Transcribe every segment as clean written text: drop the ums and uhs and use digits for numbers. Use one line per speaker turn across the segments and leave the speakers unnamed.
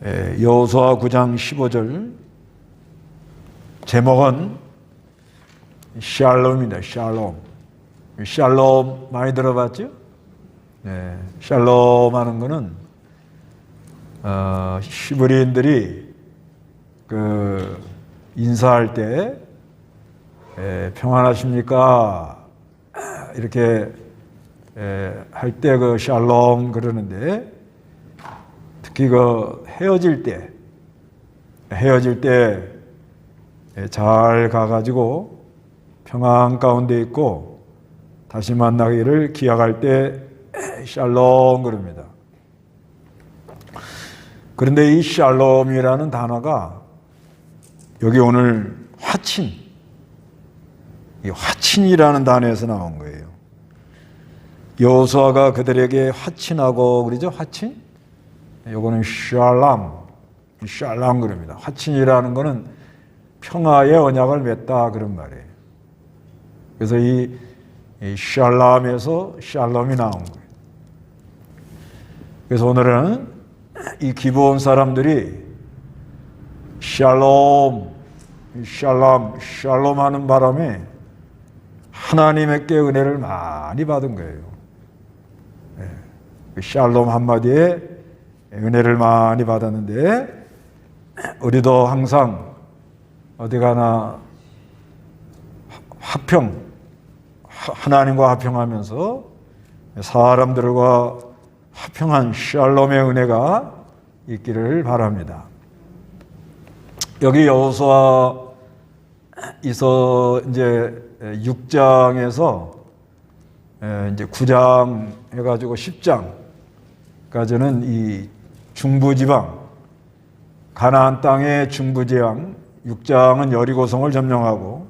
여호수아 9장 15절 제목은 샬롬입니다. 샬롬. 샬롬 많이 들어봤죠? 네, 샬롬 하는 거는 히브리인들이 인사할 때 평안하십니까? 이렇게 할 때 샬롬 그러는데, 특히 헤어질 때 잘 가가지고 평안 가운데 있고 다시 만나기를 기약할 때 샬롬 그럽니다. 그런데 이 샬롬이라는 단어가 여기 오늘 이 화친이라는 단어에서 나온 거예요. 여호수아가 그들에게 화친하고 그러죠? 화친? 요거는 샬람 그럽니다. 화친이라는 거는 평화의 언약을 맺다 그런 말이에요. 그래서 이 샬람에서 샬롬이 나온 거예요. 그래서 오늘은 이 기브온 사람들이 샬롬 하는 바람에 하나님께 은혜를 많이 받은 거예요. 샬롬 한마디에 은혜를 많이 받았는데, 우리도 항상 어디 가나 하나님과 화평하면서 사람들과 화평한 샬롬의 은혜가 있기를 바랍니다. 여기 여호수아에서 이제 6장에서 이제 9장 해가지고 10장까지는 이 중부지방, 가나안 땅의 중부지방, 6장은 여리고성을 점령하고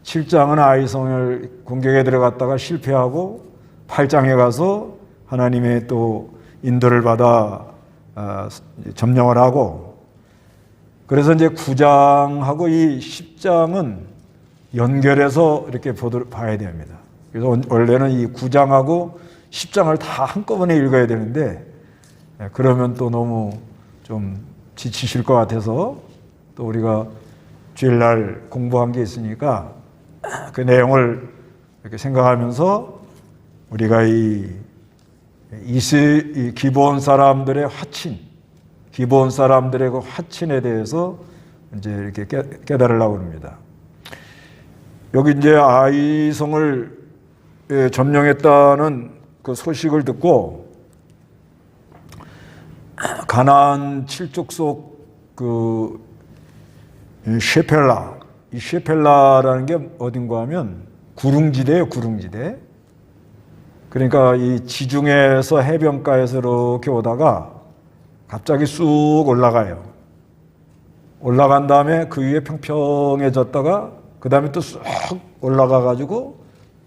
7장은 아이성을 공격에 들어갔다가 실패하고 8장에 가서 하나님의 또 인도를 받아 점령을 하고, 그래서 이제 9장하고 이 10장은 연결해서 이렇게 봐야 됩니다. 그래서 원래는 이 9장하고 10장을 다 한꺼번에 읽어야 되는데, 그러면 또 너무 좀 지치실 것 같아서 또 우리가 주일날 공부한 게 있으니까 그 내용을 이렇게 생각하면서 우리가 이 기브온 사람들의 기브온 사람들의 그 화친에 대해서 이제 이렇게 깨달으려고 합니다. 여기 이제 아이성을 점령했다는 그 소식을 듣고 가나안 7족속 셰펠라, 이 셰펠라라는 게 어딘가 하면 구릉지대예요, 구릉지대. 그러니까 이 지중해에서 해변가에서 이렇게 오다가 갑자기 쑥 올라가요. 올라간 다음에 그 위에 평평해졌다가 그 다음에 또 쑥 올라가 가지고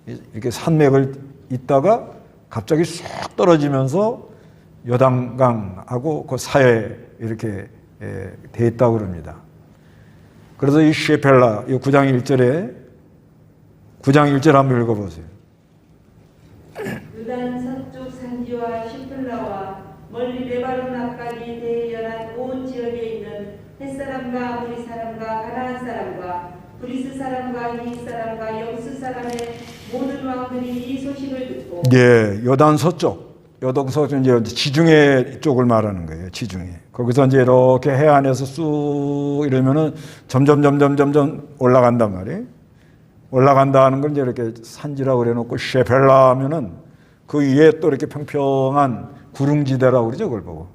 이렇게 산맥을 있다가 갑자기 쑥 떨어지면서 요단강하고 그 사이에 이렇게 돼 있다고 그럽니다. 그래서 이 셰펠라, 이 9장 1절 한번 읽어보세요.
유단 서쪽 산지와 시플라와 멀리 레바논 앞까지 대연한 온 지역에 있는 햇사람과 아모리 사람과 가나안 사람과 브리스 사람과 히 사람과 여부스 사람의 모든 왕들이 이 소식을 듣고,
요단 서쪽 이제 지중해 쪽을 말하는 거예요. 지중해. 거기서 이제 이렇게 해안에서 쑥 이러면은 점점 올라간단 말이에요. 올라간다는 걸 이제 이렇게 산지라고 그래놓고 셰펠라 하면은 그 위에 또 이렇게 평평한 구릉지대라고 그러죠. 그걸 보고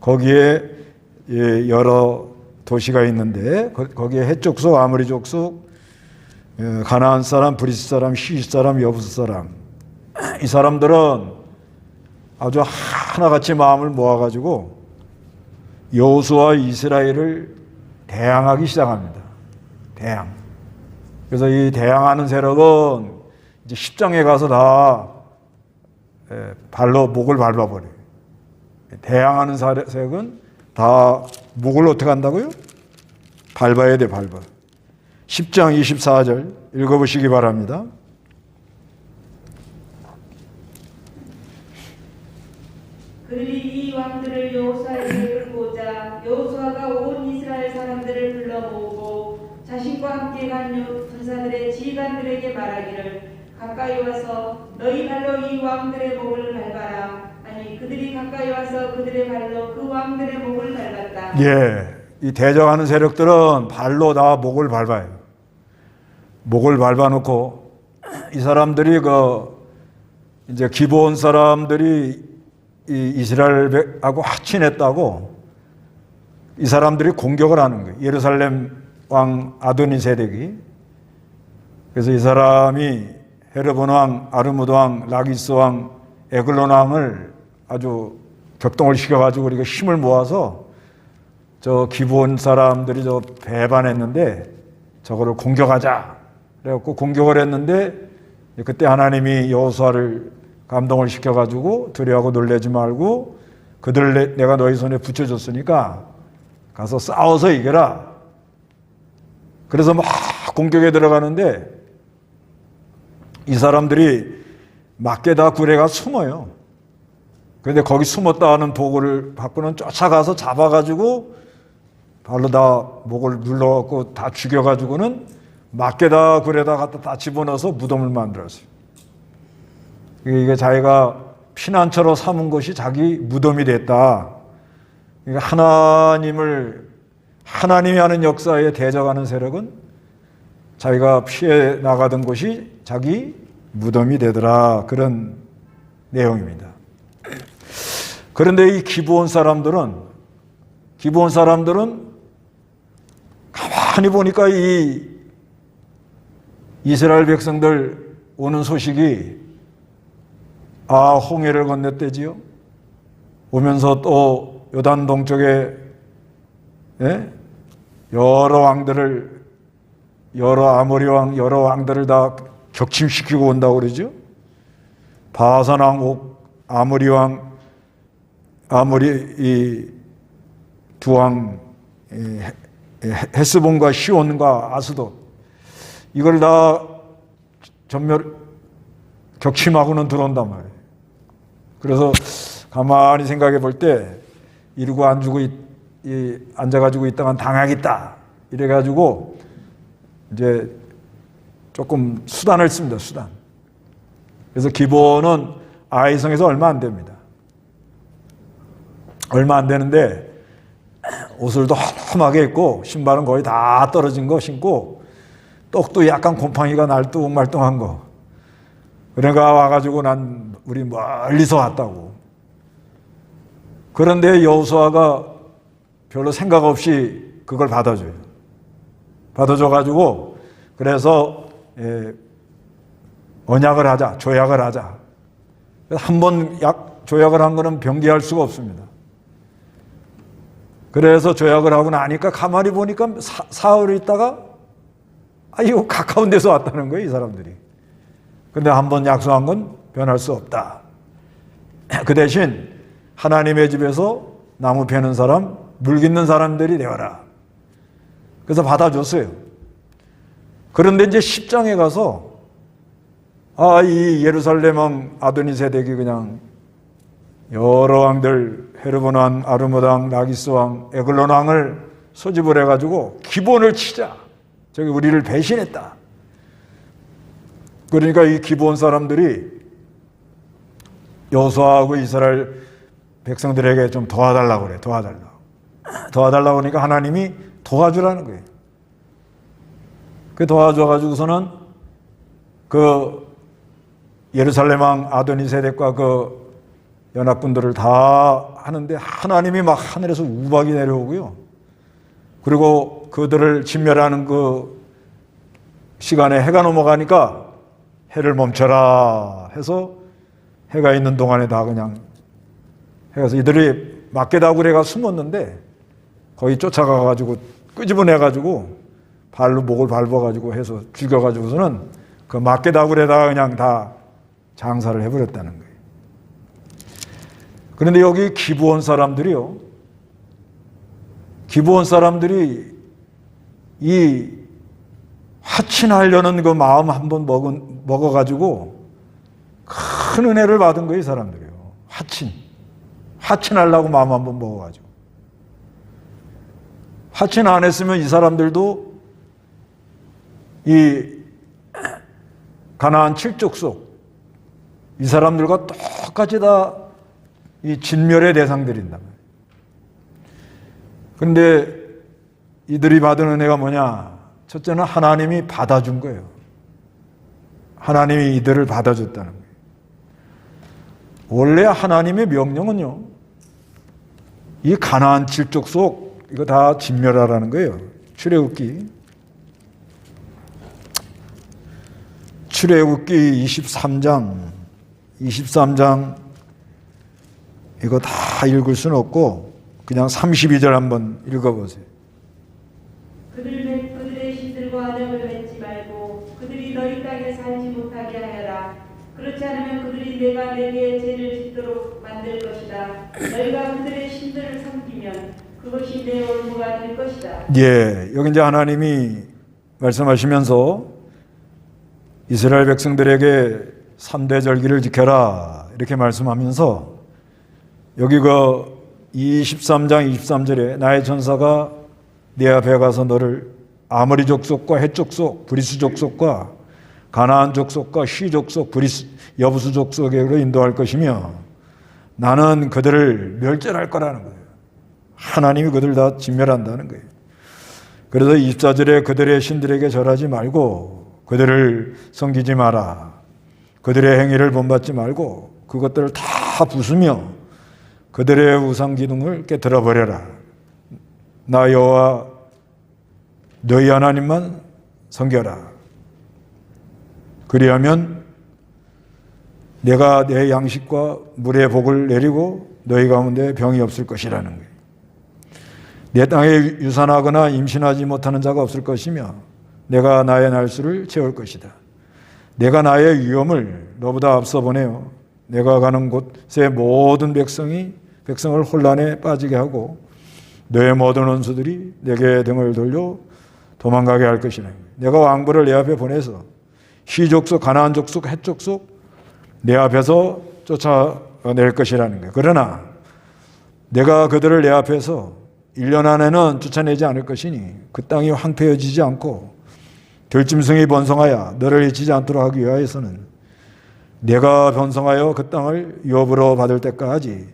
거기에 여러 도시가 있는데, 거기에 헷 족속, 아모리 족속, 가나안 사람, 브리스 사람, 히 사람, 여부스 사람, 이 사람들은 아주 하나같이 마음을 모아가지고 여호수아와 이스라엘을 대항하기 시작합니다. 그래서 이 대항하는 세력은 이제 10장에 가서 다 발로 목을 밟아버려요. 대항하는 세력은 다 목을 어떻게 한다고요? 밟아야 돼, 밟아. 10장 24절 읽어보시기 바랍니다.
그들이 이 왕들을 여호수아에게 끌고오자 여호수아가 온 이스라엘 사람들을 불러 모으고 자신과 함께 간 군사들의 지휘관들에게 말하기를 가까이 와서 너희 발로 이 왕들의 목을 밟아라. 아니 그들이 가까이 와서 그들의 발로 그 왕들의 목을 밟았다.
예, 이 대적하는 세력들은 발로 다 목을 밟아요. 목을 밟아놓고 이 사람들이 이제 기브온 사람들이 이 이스라엘하고 합친했다고 이 사람들이 공격을 하는 거예요. 예루살렘 왕 아도니세덱이. 그래서 이 사람이 헤르본 왕, 아르무드 왕, 라기스 왕, 에글론 왕을 아주 격동을 시켜가지고 우리가 힘을 모아서 저 기브온 사람들이 저 배반했는데 저거를 공격하자. 그래갖고 공격을 했는데 그때 하나님이 여호수아를 감동을 시켜가지고 두려워하고 놀라지 말고 그들을 내가 너희 손에 붙여줬으니까 가서 싸워서 이겨라. 그래서 막 공격에 들어가는데 이 사람들이 막게다 굴에가 숨어요. 그런데 거기 숨었다 하는 보고를 받고는 쫓아가서 잡아가지고 발로 다 목을 눌러갖고 다 죽여가지고는 막게다 굴에다 갖다 다 집어넣어서 무덤을 만들었어요. 이게 자기가 피난처로 삼은 것이 자기 무덤이 됐다. 그러니까 하나님이 하는 역사에 대적하는 세력은 자기가 피해 나가던 곳이 자기 무덤이 되더라. 그런 내용입니다. 그런데 이 기브온 사람들은 가만히 보니까 이 이스라엘 백성들 오는 소식이 홍해를 건넜대지요. 오면서 또 요단 동쪽에 여러 아모리 왕, 여러 왕들을 다 격침시키고 온다고 그러죠. 바산 왕, 아모리 왕, 이 두 왕, 헤스본과 시온과 아스돗, 이걸 다 격침하고는 들어온단 말이에요. 그래서 가만히 생각해 볼 때 이러고 앉아가지고 있다간 당하겠다. 이래가지고 이제 조금 수단을 씁니다. 수단. 그래서 기본은 아이성에서 얼마 안 됩니다. 얼마 안 되는데 옷을 험하게 입고 신발은 거의 다 떨어진 거 신고 떡도 약간 곰팡이가 날뚱말뚱한 거. 그러니까 와가지고 우리 멀리서 왔다고. 그런데 여호수아가 별로 생각 없이 그걸 받아줘요. 받아줘가지고 그래서 언약을 하자, 조약을 하자. 한 번 조약을 한 거는 변기할 수가 없습니다. 그래서 조약을 하고 나니까 가만히 보니까 사흘 있다가 이거 가까운 데서 왔다는 거예요, 이 사람들이. 근데 한 번 약속한 건 변할 수 없다. 그 대신 하나님의 집에서 나무 베는 사람, 물 깃는 사람들이 되어라. 그래서 받아줬어요. 그런데 이제 10장에 가서 이 예루살렘 왕 아도니세덱이 그냥 여러 왕들, 헤르본 왕, 아르모드 왕, 라기스 왕, 에글론 왕을 소집을 해가지고 기본을 치자. 저기 우리를 배신했다. 그러니까 이 기브온 사람들이 여호수아하고 이스라엘 백성들에게 좀 도와달라고 그래. 도와달라고 하니까 하나님이 도와주라는 거예요. 그 도와줘가지고서는 그 예루살렘 왕 아도니세덱과 그 연합군들을 다 하는데 하나님이 막 하늘에서 우박이 내려오고요. 그리고 그들을 진멸하는 그 시간에 해가 넘어가니까 해를 멈춰라 해서 해가 있는 동안에 다 그냥 해가서 이들이 막게다구레가 숨었는데 거기 쫓아가가지고 끄집어내가지고 발로 목을 밟아가지고 해서 죽여가지고서는 그 막게다구레다가 그냥 다 장사를 해버렸다는 거예요. 그런데 여기 기브온 사람들이요. 기브온 사람들이 이 화친하려는 그 마음 한번 먹어가지고 큰 은혜를 받은 거예요, 이 사람들이요. 하친하려고 마음 한번 먹어가지고. 하친 안 했으면 이 사람들도 이 가나안 7족속 이 사람들과 똑같이 다 이 진멸의 대상들인다. 그런데 이들이 받은 은혜가 뭐냐? 첫째는 하나님이 받아준 거예요. 하나님이 이들을 받아줬다는 거예요. 원래 하나님의 명령은요, 이 가나안 7족속 이거 다 진멸하라는 거예요. 출애굽기 23장 이거 다 읽을 수는 없고 그냥 32절 한번 읽어보세요.
그들의 신들과 언약을 맺지 말고 그들이 너희 땅에 살지 못하게 하여라. 그렇지 않으면 그들이 내가 내게 죄를 짓도록 만들 것이다. 너희가 그들의 신들을 섬기면 그것이 내 올무가 될 것이다.
예, 여기 이제 하나님이 말씀하시면서 이스라엘 백성들에게 3대 절기를 지켜라 이렇게 말씀하면서 여기 그 23장 23절에 나의 전사가 네 앞에 가서 너를 아모리 족속과 헷 족속, 브리스 족속과 가나안 족속과 시 족속, 여부수 족속에로 인도할 것이며 나는 그들을 멸절할 거라는 거예요. 하나님이 그들을 다 진멸한다는 거예요. 그래서 24절에 그들의 신들에게 절하지 말고 그들을 섬기지 마라. 그들의 행위를 본받지 말고 그것들을 다 부수며 그들의 우상 기둥을 깨뜨려 버려라. 나 여호와 너희 하나님만 섬겨라. 그리하면 내가 내 양식과 물의 복을 내리고 너희 가운데 병이 없을 것이라는 거예요. 내 땅에 유산하거나 임신하지 못하는 자가 없을 것이며 내가 나의 날수를 채울 것이다. 내가 나의 위엄을 너보다 앞서 보내어 내가 가는 곳의 모든 백성을 혼란에 빠지게 하고 너의 모든 원수들이 내게 등을 돌려 도망가게 할 것이네. 내가 왕부를 내 앞에 보내서 시족속, 가나안 족속, 헷 족속 내 앞에서 쫓아낼 것이라는 거예요. 그러나 내가 그들을 내 앞에서 1년 안에는 쫓아내지 않을 것이니 그 땅이 황폐해지지 않고 들짐승이 번성하여 너를 해치지 않도록 하기 위하여서는 내가 번성하여 그 땅을 유업으로 받을 때까지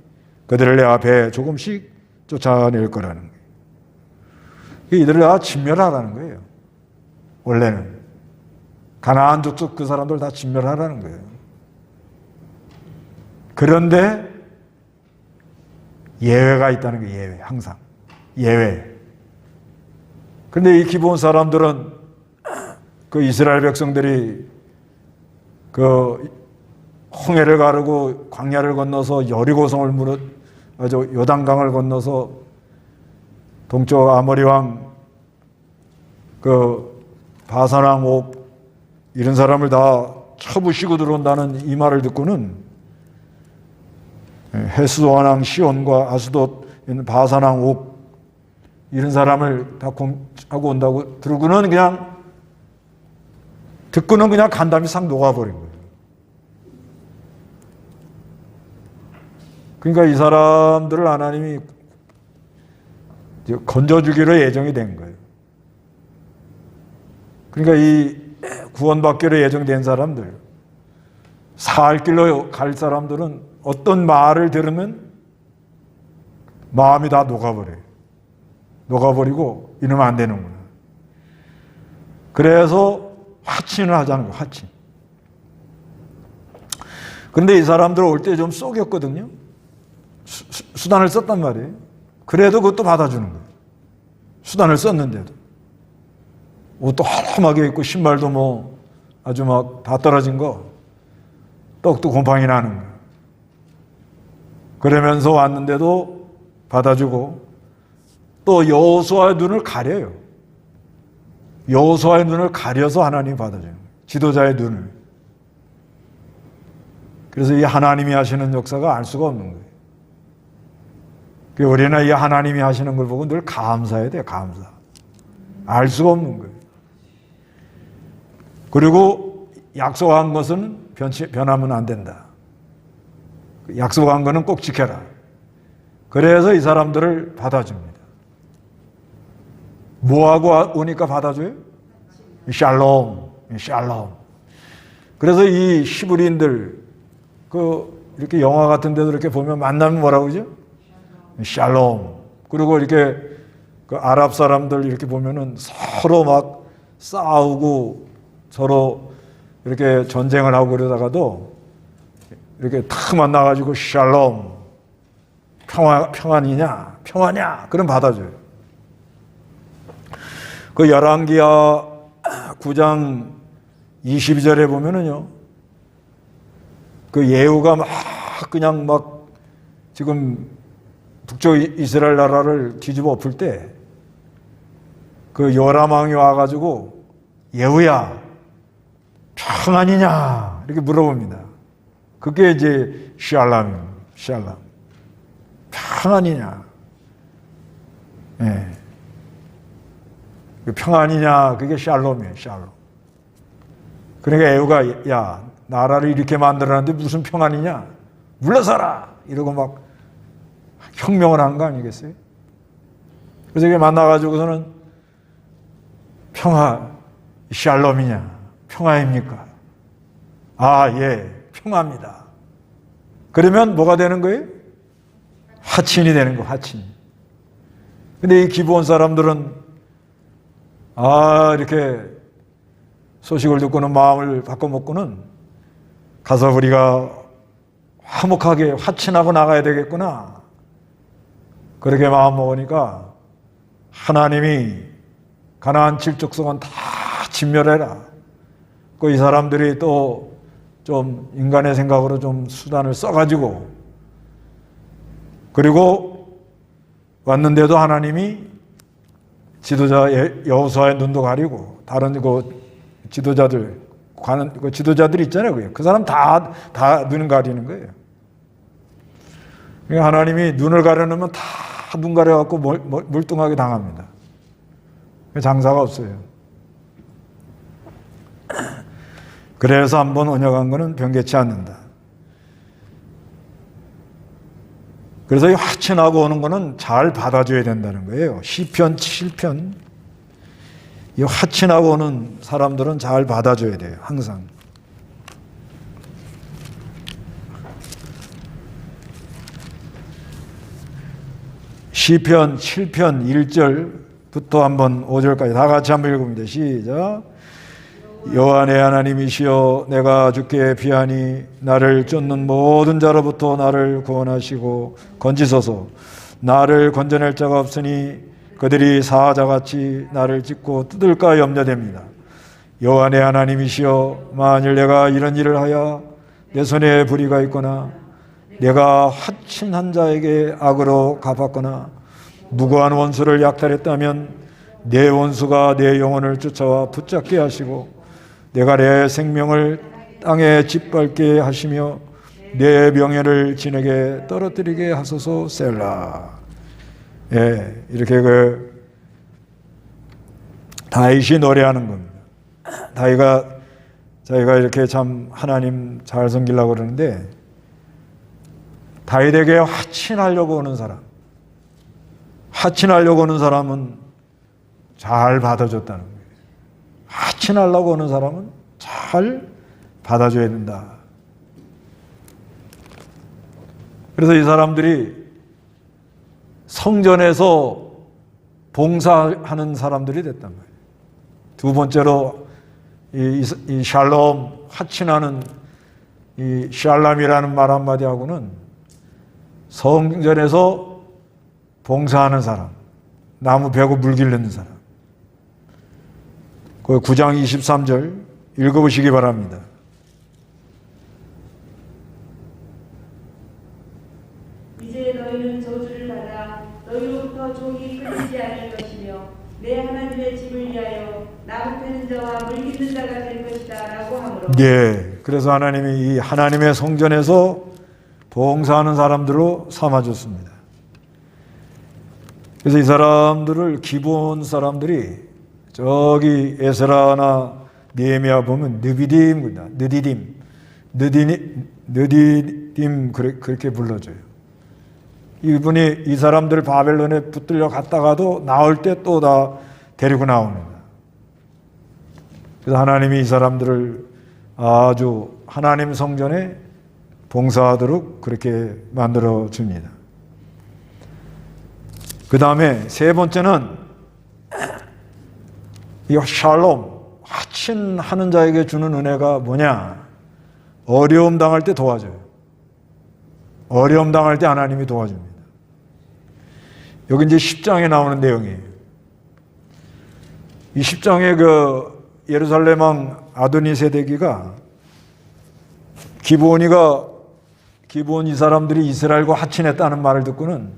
그들을 내 앞에 조금씩 쫓아낼 거라는 거예요. 이들을 다 진멸하라는 거예요. 원래는 가나안 족속 그 사람들 다 진멸하라는 거예요. 그런데 예외가 있다는 거예요. 예외, 항상 예외. 그런데 이 기브온 사람들은 그 이스라엘 백성들이 그 홍해를 가르고 광야를 건너서 여리고성을 아주 요단강을 건너서 동쪽 아모리 왕 그 바산 왕 옥 이런 사람을 다 쳐부시고 들어온다는 이 말을 듣고는 헤스도안 왕 시온과 아스돗 바산 왕 옥 이런 사람을 다 공하고 온다고 들고는 그냥 듣고는 그냥 간담이 싹 녹아버린 거예요. 그러니까 이 사람들을 하나님이 건져주기로 예정이 된 거예요. 그러니까 이 구원받기로 예정된 사람들, 살 길로 갈 사람들은 어떤 말을 들으면 마음이 다 녹아버려요. 녹아버리고 이러면 안 되는구나. 그래서 화친을 하자는 거예요. 화친. 그런데 이 사람들 올 때 좀 속였거든요. 수단을 썼단 말이에요. 그래도 그것도 받아주는 거예요. 수단을 썼는데도. 옷도 허름하게 입고 신발도 뭐 아주 막 다 떨어진 거, 떡도 곰팡이 나는 거. 그러면서 왔는데도 받아주고 또 여호수아의 눈을 가려요. 여호수아의 눈을 가려서 하나님이 받아줘요. 지도자의 눈을. 그래서 이 하나님이 하시는 역사가 알 수가 없는 거예요. 우리는 이 하나님이 하시는 걸 보고 늘 감사해야 돼요. 감사. 알 수가 없는 거예요. 그리고 약속한 것은 변하면 안 된다. 약속한 거는 꼭 지켜라. 그래서 이 사람들을 받아줍니다. 뭐하고 오니까 받아줘요? 샬롬, 샬롬. 그래서 이 히브리인들, 이렇게 영화 같은 데도 이렇게 보면 만나면 뭐라고 그러죠? 샬롬. 그리고 이렇게 아랍 사람들 이렇게 보면은 서로 막 싸우고 서로 이렇게 전쟁을 하고 그러다가도 이렇게 탁 만나가지고 샬롬. 평안이냐? 평화냐? 그럼 받아줘요. 열왕기하 9장 22절에 보면은요, 예후가 그냥 지금 북쪽 이스라엘 나라를 뒤집어 엎을 때, 요람 왕이 와가지고, 예후야, 평안이냐? 이렇게 물어봅니다. 그게 이제 샬롬입니다. 샬롬. 평안이냐? 예. 평안이냐? 그게 샬롬이에요, 샬롬. 그러니까 에후가, 야, 나라를 이렇게 만들었는데 무슨 평안이냐? 물러서라! 이러고 막 혁명을 한 거 아니겠어요? 그래서 이게 만나가지고서는 평화, 샬롬이냐? 평화입니까? 아, 예, 평화입니다. 그러면 뭐가 되는 거예요? 하친이 되는 거, 하친. 근데 이 기브온 사람들은 이렇게 소식을 듣고는 마음을 바꿔먹고는 가서 우리가 화목하게 화친하고 나가야 되겠구나. 그렇게 마음 먹으니까 하나님이 가나안 7족속은 다 진멸해라. 이 사람들이 또 좀 인간의 생각으로 좀 수단을 써가지고 그리고 왔는데도 하나님이 지도자 여호수아의 눈도 가리고 다른 지도자들 지도자들 있잖아요. 그 사람 다 눈 가리는 거예요. 그러니까 하나님이 눈을 가려놓으면 다 눈 가려갖고 멀뚱하게 당합니다. 장사가 없어요. 그래서 한번 언약한 거는 변개치 않는다. 그래서 이 화친하고 오는 거는 잘 받아줘야 된다는 거예요. 시편 7편. 이 화친하고 오는 사람들은 잘 받아줘야 돼요. 항상. 시편 7편 1절부터 한번 5절까지 다 같이 한번 읽어봅니다. 시작. 여호와 내 하나님이시여 내가 주께 비하니 나를 쫓는 모든 자로부터 나를 구원하시고 건지소서. 나를 건져낼 자가 없으니 그들이 사자같이 나를 찢고 뜯을까 염려됩니다. 여호와 내 하나님이시여 만일 내가 이런 일을 하여 내 손에 불의가 있거나 내가 화친한 자에게 악으로 갚았거나 무고한 원수를 약탈했다면 내 원수가 내 영혼을 쫓아와 붙잡게 하시고 내가 내 생명을 땅에 짓밟게 하시며 내 명예를 진에게 떨어뜨리게 하소서. 셀라. 예, 이렇게 다윗이 노래하는 겁니다. 자기가 이렇게 참 하나님 잘 섬기려고 그러는데 다윗에게 화친하려고 오는 사람, 화친하려고 오는 사람은 잘 받아줬다는 거예요. 화친하려고 오는 사람은 잘 받아줘야 된다. 그래서 이 사람들이 성전에서 봉사하는 사람들이 됐단 말이에요. 두 번째로 이 샬롬, 화친하는 이 샬람이라는 말 한마디하고는 성전에서 봉사하는 사람, 나무 베고 물 기르는 사람. 그 9장 23절 읽어보시기 바랍니다.
이제 너희는 저주를 받아 너희로부터 종이 끊이지 않을 것이며 내 하나님의 집을 위하여 나무 패는 자와 물 깃는 자가 될 것이다 라고 하므로.
예, 그래서 하나님이 이 하나님의 성전에서 봉사하는 사람들로 삼아줬습니다. 그래서 이 사람들을 기본 사람들이 저기 에스라나 느헤미야 보면 느비딤입니다. 느디딤 그렇게 불러줘요. 이분이 이 사람들 바벨론에 붙들려 갔다가도 나올 때 또 다 데리고 나오는 거예요. 그래서 하나님이 이 사람들을 아주 하나님 성전에 봉사하도록 그렇게 만들어 줍니다. 그 다음에 세 번째는 이 샬롬, 화친하는 자에게 주는 은혜가 뭐냐? 어려움 당할 때 도와줘요. 어려움 당할 때 하나님이 도와줍니다. 여기 이제 10장에 나오는 내용이에요. 이 10장에 그 예루살렘 왕 아도니세데기가 기브온 이 사람들이 이스라엘과 화친했다는 말을 듣고는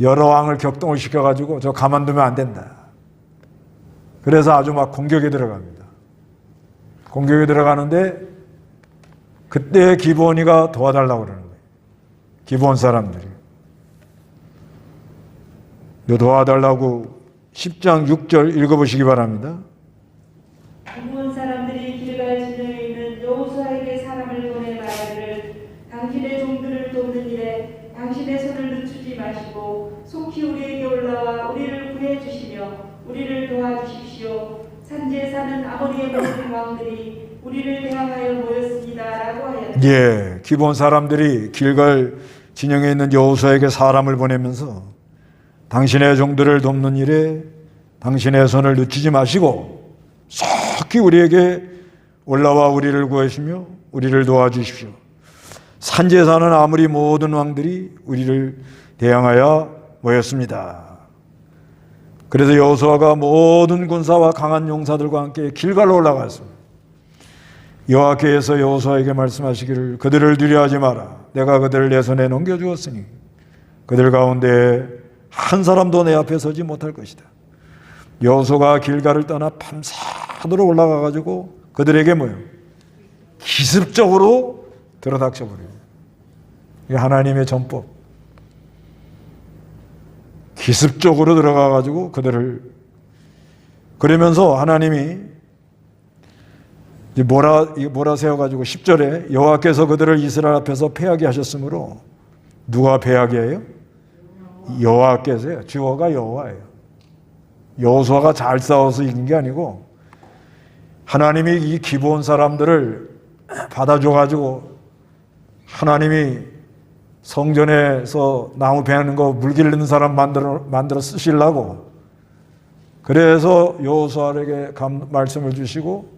여러 왕을 격동을 시켜가지고 저 가만두면 안 된다. 그래서 아주 막 공격에 들어갑니다. 공격에 들어가는데 그때 기브온이가 도와달라고 그러는 거예요. 기브온 사람들이. 도와달라고 10장 6절 읽어보시기 바랍니다.
기브온 사람들이 길갈 진영에 있는 여호수아에게 사람을 보내 말하기를 당신의 종들을 돕는 일에 당신의 손을 늦추지 마시고 속히 우리에게 올라와 우리를 구해 주시며 우리를 도와주십시오. 산지에 사는 아모리의 모든 왕들이 우리를 대항하여 모였습니다라고 하였다.
예, 기브온 사람들이 길갈 진영에 있는 여호수아에게 사람을 보내면서 당신의 종들을 돕는 일에 당신의 손을 늦추지 마시고 속히 우리에게 올라와 우리를 구하시며 우리를 도와주십시오. 산지에 사는 아모리 모든 왕들이 우리를 대항하여 모였습니다. 그래서 여호수아가 모든 군사와 강한 용사들과 함께 길갈로 올라갔습니다. 여호와께서 여호수아에게 말씀하시기를 그들을 두려워하지 마라. 내가 그들을 내 손에 넘겨주었으니 그들 가운데 한 사람도 내 앞에 서지 못할 것이다. 여호수아가 길갈을 떠나 밤새도록 올라가가지고 그들에게 뭐요? 기습적으로 들어닥쳐버려요. 이게 하나님의 전법. 기습적으로 들어가가지고 그들을 그러면서 하나님이 뭐라 세워가지고 10절에 여호와께서 그들을 이스라엘 앞에서 패하게 하셨으므로 누가 패하게 해요? 여호와께서요. 주어가 여호와예요. 여호수아가 잘 싸워서 이긴 게 아니고 하나님이 이 기브온 사람들을 받아줘가지고 하나님이 성전에서 나무 베는 거 물 기르는 사람 만들어 쓰시려고 그래서 여호수아에게 말씀을 주시고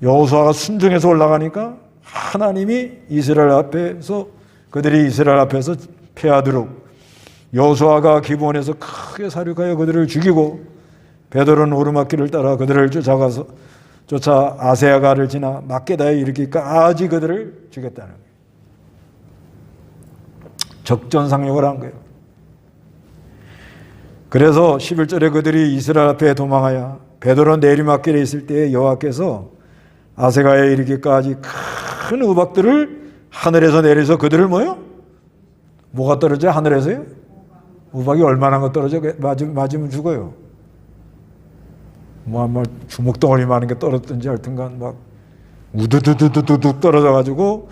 여호수아가 순종해서 올라가니까 하나님이 이스라엘 앞에서 그들이 이스라엘 앞에서 패하도록 여호수아가 기브온에서 크게 사륙하여 그들을 죽이고 베드로는 오르막길을 따라 그들을 쫓아 아세아가를 지나 막게다에 이르기까지 그들을 죽였다는 거예요. 적전상륙을 한 거예요. 그래서 11절에 그들이 이스라엘 앞에 도망하여 베드로 내리막길에 있을 때에 여호와께서 아세가에 이르기까지 큰 우박들을 하늘에서 내려서 그들을 뭐요? 뭐가 떨어져요? 하늘에서요? 우박이 얼마나 거 떨어져? 맞으면 죽어요. 뭐 주먹덩어리 많은 게 떨어졌든지 하여튼간 막 우두두두두두 떨어져가지고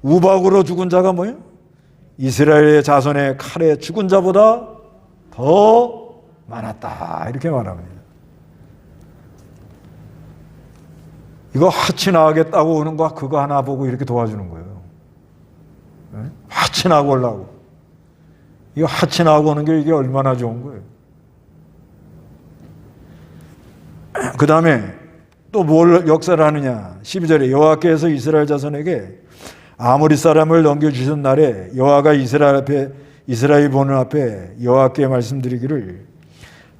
우박으로 죽은 자가 뭐예요? 이스라엘의 자손의 칼에 죽은 자보다 더 많았다. 이렇게 말합니다. 이거 화친하겠다고 오는 거 그거 하나 보고 이렇게 도와주는 거예요. 화친하고 오려고. 이거 하친하고 오는 게 이게 얼마나 좋은 거예요. 그 다음에 또 뭘 역사를 하느냐. 12절에 여호와께서 이스라엘 자손에게 아모리 사람을 넘겨주신 날에 여호와가 이스라엘 보는 앞에 여호와께 말씀드리기를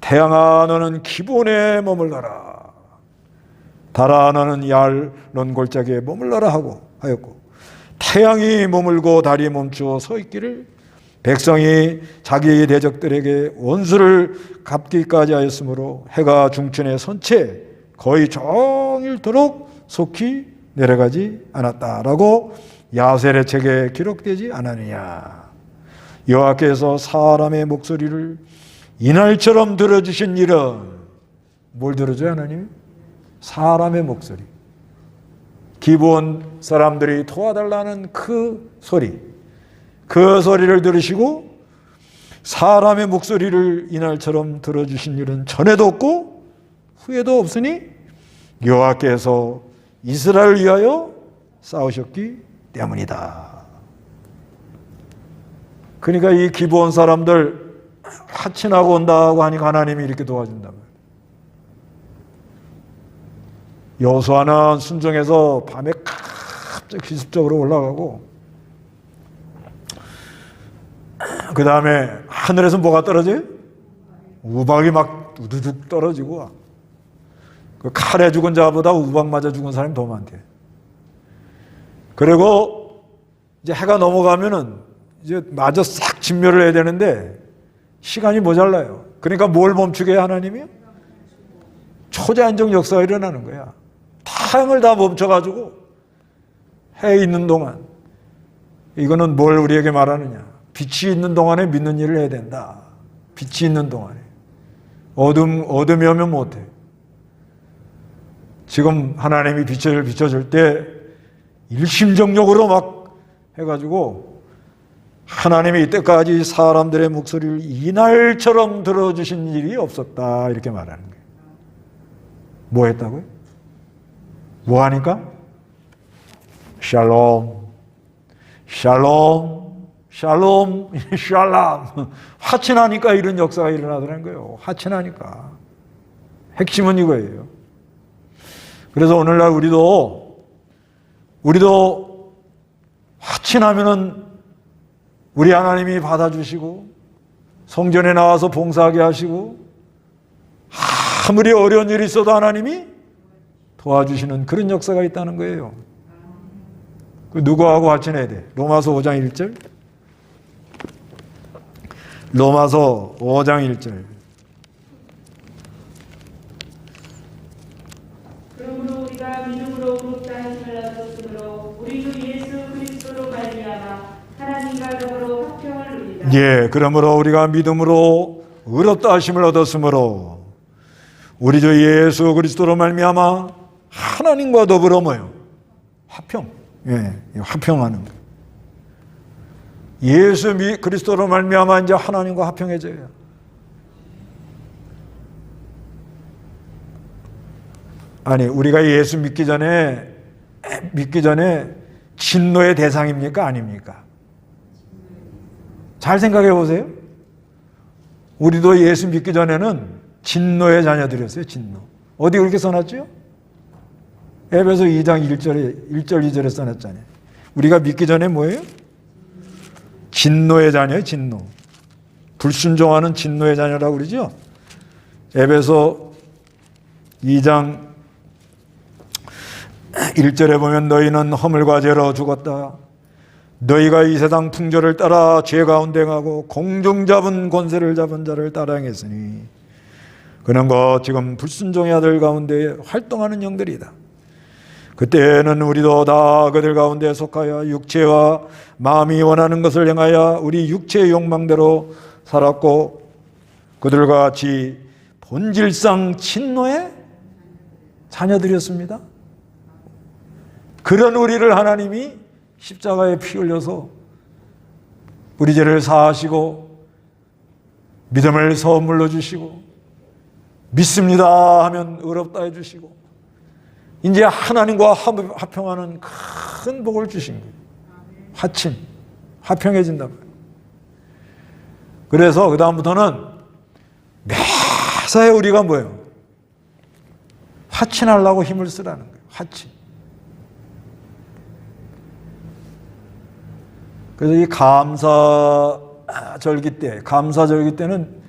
태양아 너는 기브온에 머물러라. 달아 너는 야알론 골짜기에 머물러라 하였고 태양이 머물고 달이 멈추어 서 있기를 백성이 자기의 대적들에게 원수를 갚기까지 하였으므로 해가 중천에 선 채 거의 종일토록 속히 내려가지 않았다라고 야셀의 책에 기록되지 않았느냐. 여호와께서 사람의 목소리를 이날처럼 들어주신 일은 뭘 들어줘요 하나님? 사람의 목소리. 기브온 사람들이 도와달라는 그 소리. 그 소리를 들으시고 사람의 목소리를 이날처럼 들어주신 일은 전에도 없고 후에도 없으니 여호와께서 이스라엘을 위하여 싸우셨기 때문이다. 그러니까 이 기브온 사람들 하친하고 온다고 하니까 하나님이 이렇게 도와준단 말이에요. 여호수아는 순종해서 밤에 갑자기 기습적으로 올라가고, 그 다음에 하늘에서 뭐가 떨어져요? 우박이 막 우두둑 떨어지고, 그 칼에 죽은 자보다 우박 맞아 죽은 사람이 더 많대. 그리고 이제 해가 넘어가면은 이제 마저 싹 진멸을 해야 되는데 시간이 모자라요. 그러니까 뭘 멈추게 해 하나님이요? 초자연적 역사가 일어나는 거야. 타향을 다 멈춰가지고 해 있는 동안, 이거는 뭘 우리에게 말하느냐? 빛이 있는 동안에 믿는 일을 해야 된다. 빛이 있는 동안에. 어둠이 오면 못해. 지금 하나님이 빛을 비춰줄 때 일심정력으로 막 해가지고 하나님이 이때까지 사람들의 목소리를 이날처럼 들어주신 일이 없었다, 이렇게 말하는 거예요. 뭐 했다고요? 뭐 하니까? 샬롬, 샬롬, 샬롬, 샬람. 하친하니까 이런 역사가 일어나더라는 거예요. 하친하니까. 핵심은 이거예요. 그래서 오늘날 우리도 하친하면은 우리 하나님이 받아주시고 성전에 나와서 봉사하게 하시고 아무리 어려운 일이 있어도 하나님이 도와주시는 그런 역사가 있다는 거예요. 그 누구하고 하친해야 돼? 로마서 5장 1절. 로마서 5장 1절.
그러므로 우리가 믿음으로 의롭다 하심을 얻었으므로 우리 주 예수 그리스도로 말미암아 하나님과 더불어 화평을 누리다.
예, 그러므로 우리가 믿음으로 의롭다 하심을 얻었으므로 우리 주 예수 그리스도로 말미암아 하나님과 더불어 뭐요? 화평. 예, 화평하는 거. 예수 그리스도로 말미암아 이제 하나님과 화평해져요. 아니, 우리가 예수 믿기 전에 진노의 대상입니까? 아닙니까? 잘 생각해 보세요. 우리도 예수 믿기 전에는 진노의 자녀들이었어요. 진노. 어디 그렇게 써놨죠? 에베소 2장 1절 2절에 써놨잖아요. 우리가 믿기 전에 뭐예요? 진노의 자녀예요. 진노. 불순종하는 진노의 자녀라고 그러죠. 에베소 2장 1절에 보면 너희는 허물과 죄로 죽었다. 너희가 이 세상 풍조를 따라 죄 가운데 행하고 공중 잡은 권세를 잡은 자를 따라 행했으니 그는 것 지금 불순종의 아들 가운데 활동하는 영들이다. 그때는 우리도 다 그들 가운데 속하여 육체와 마음이 원하는 것을 행하여 우리 육체의 욕망대로 살았고 그들과 같이 본질상 진노의 자녀들이었습니다. 그런 우리를 하나님이 십자가에 피 흘려서 우리 죄를 사하시고 믿음을 선물로 주시고 믿습니다 하면 의롭다 해주시고 이제 하나님과 화평하는 큰 복을 주신 거예요. 화친, 화평해진다. 그래서 그 다음부터는 매사에 우리가 뭐예요? 화친하려고 힘을 쓰라는 거예요. 화친. 그래서 이 감사절기 때는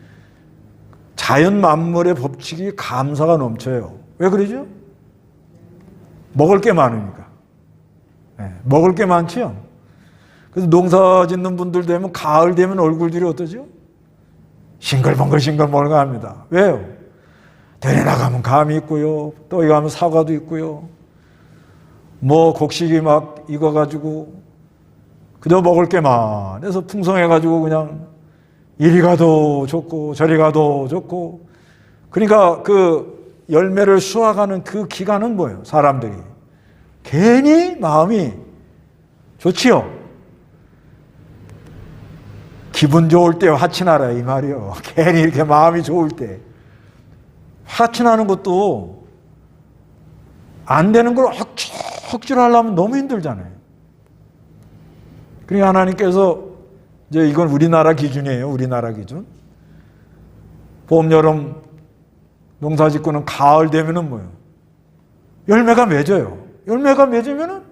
자연 만물의 법칙이 감사가 넘쳐요. 왜 그러죠? 먹을 게 많으니까. 네, 먹을 게 많지요. 그래서 농사 짓는 분들 되면 가을 되면 얼굴들이 어떠죠? 싱글벙글 합니다. 왜요? 들에 나가면 감이 있고요. 또 여기 가면 사과도 있고요. 뭐 곡식이 막 익어가지고 그저 먹을 게 많아서 풍성해가지고 그냥 이리 가도 좋고 저리 가도 좋고 그러니까 그 열매를 수확하는 그 기간은 뭐예요? 사람들이 괜히 마음이 좋지요. 기분 좋을 때 화친하라 이 말이요. 괜히 이렇게 마음이 좋을 때 화친하는 것도 안 되는 걸 억지로 하려면 너무 힘들잖아요. 그러니까 하나님께서 이제 이건 우리나라 기준이에요. 우리나라 기준. 봄, 여름 농사 짓고는 가을 되면은 뭐예요? 열매가 맺어요. 열매가 맺으면은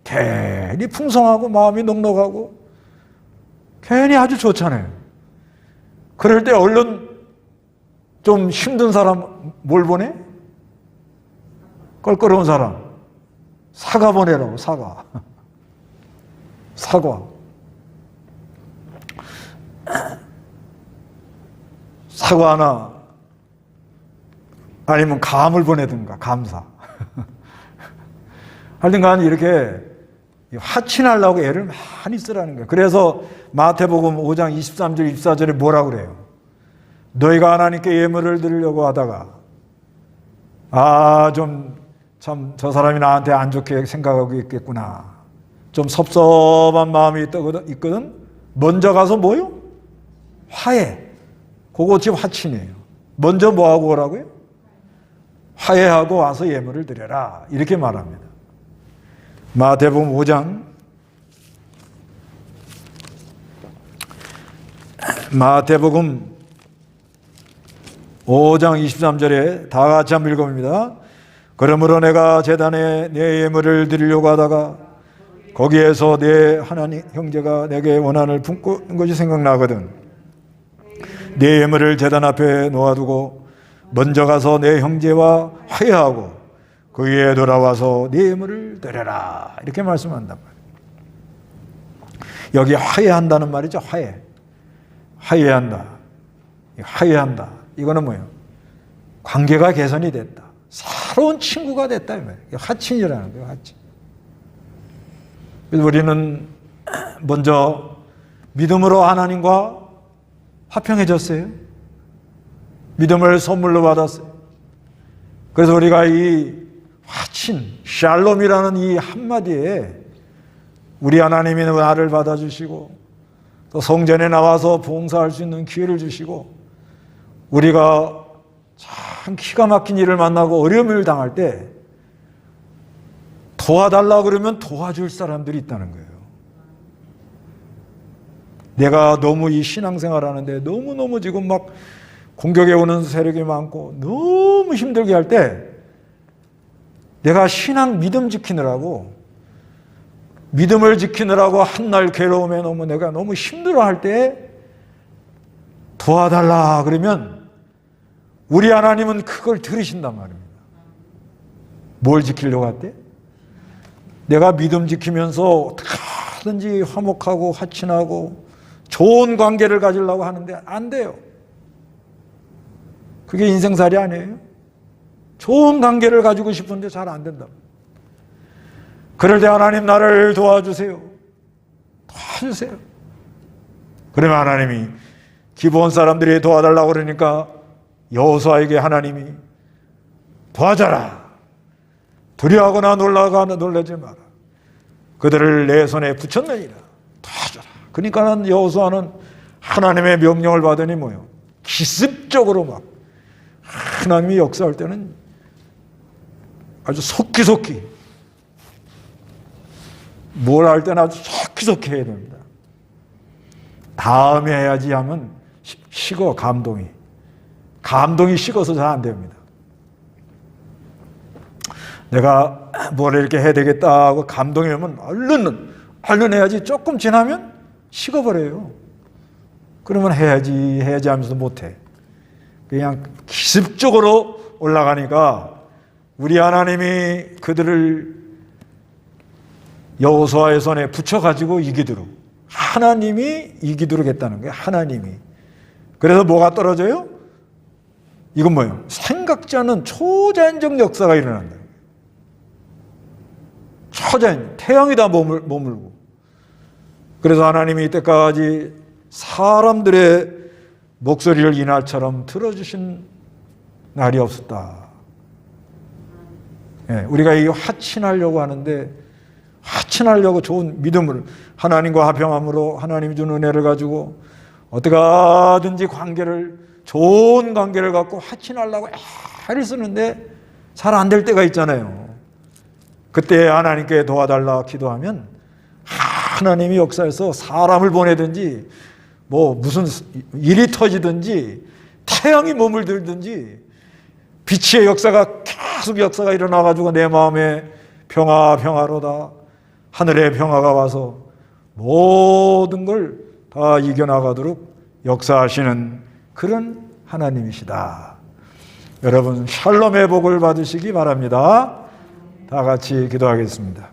괜히 풍성하고 마음이 넉넉하고 괜히 아주 좋잖아요. 그럴 때 얼른 좀 힘든 사람 뭘 보내? 껄끄러운 사람. 사과 보내라고, 사과. 사과. 사과 하나, 아니면 감을 보내든가, 감사. 하여튼간 이렇게 화친하려고 애를 많이 쓰라는 거예요. 그래서 마태복음 5장 23절, 24절에 뭐라고 그래요? 너희가 하나님께 예물을 드리려고 하다가 참 저 사람이 나한테 안 좋게 생각하고 있겠구나. 좀 섭섭한 마음이 있거든. 먼저 가서 뭐요? 화해. 그거 지금 화친이에요. 먼저 뭐하고 오라고요? 화해하고 와서 예물을 드려라. 이렇게 말합니다. 마태복음 5장 마태복음 5장 23절에 다 같이 한번 읽어봅니다. 그러므로 내가 제단에 내 예물을 드리려고 하다가 거기에서 내 하나님 형제가 내게 원한을 품고 있는 것이 생각나거든. 내 예물을 제단 앞에 놓아두고 먼저 가서 내 형제와 화해하고 그 위에 돌아와서 네 예물을 드려라. 이렇게 말씀한단 말이에요. 여기 화해한다는 말이죠. 화해한다. 화해한다. 이거는 뭐예요? 관계가 개선이 됐다. 새로운 친구가 됐다. 이 말이에요. 화친이라는 거예요. 화친. 그래서 우리는 먼저 믿음으로 하나님과 화평해졌어요. 믿음을 선물로 받았어요. 그래서 우리가 이 화친, 샬롬이라는 이 한마디에 우리 하나님이 나를 받아주시고 또 성전에 나와서 봉사할 수 있는 기회를 주시고 우리가 참 기가 막힌 일을 만나고 어려움을 당할 때 도와달라 그러면 도와줄 사람들이 있다는 거예요. 내가 너무 이 신앙생활 하는데 너무너무 지금 막 공격해 오는 세력이 많고 너무 힘들게 할 때 내가 신앙 믿음 지키느라고 믿음을 지키느라고 한날 괴로움에 너무 내가 너무 힘들어할 때 도와달라 그러면 우리 하나님은 그걸 들으신단 말입니다. 뭘 지키려고 할 때? 내가 믿음 지키면서 어떻게 하든지 화목하고 화친하고 좋은 관계를 가지려고 하는데 안 돼요. 그게 인생살이 아니에요. 좋은 관계를 가지고 싶은데 잘 안 된다. 그럴 때 하나님 나를 도와주세요. 도와주세요. 그러면 하나님이 기본 사람들이 도와달라고 그러니까 여호수아에게 하나님이 도와줘라. 두려워하거나 놀라지 마라. 그들을 내 손에 붙였느니라. 도와줘라. 그러니까 여호수아는 하나님의 명령을 받으니 뭐요? 기습적으로 막 하나님이 역사할 때는 아주 속기속기 뭘 할 때는 아주 속기속기 해야 됩니다. 다음에 해야지 하면 식어 감동이 식어서 잘 안 됩니다. 내가 뭘 이렇게 해야 되겠다 하고 감동이 오면 얼른 해야지 조금 지나면 식어버려요. 그러면 해야지 하면서 못해. 그냥 기습적으로 올라가니까 우리 하나님이 그들을 여호수아의 손에 붙여가지고 이기도록 하나님이 이기도록 했다는 거예요. 하나님이. 그래서 뭐가 떨어져요? 이건 뭐예요? 생각지 않은 초자연적 역사가 일어난다. 초자연, 태양이 다 머물고. 그래서 하나님이 이때까지 사람들의 목소리를 이날처럼 들어주신 날이 없었다. 예, 우리가 이 화친하려고 하는데 화친하려고 좋은 믿음을 하나님과 화평함으로 하나님이 준 은혜를 가지고 어떻게든지 관계를, 좋은 관계를 갖고 화친하려고 애를 쓰는데 잘 안 될 때가 있잖아요. 그때 하나님께 도와달라 기도하면 하나님이 역사에서 사람을 보내든지 뭐 무슨 일이 터지든지 태양이 몸을 들든지 빛의 역사가 계속 역사가 일어나가지고 내 마음에 평화로다, 하늘의 평화가 와서 모든 걸 다 이겨나가도록 역사하시는 그런 하나님이시다. 여러분 샬롬의 복을 받으시기 바랍니다. 다 같이 기도하겠습니다.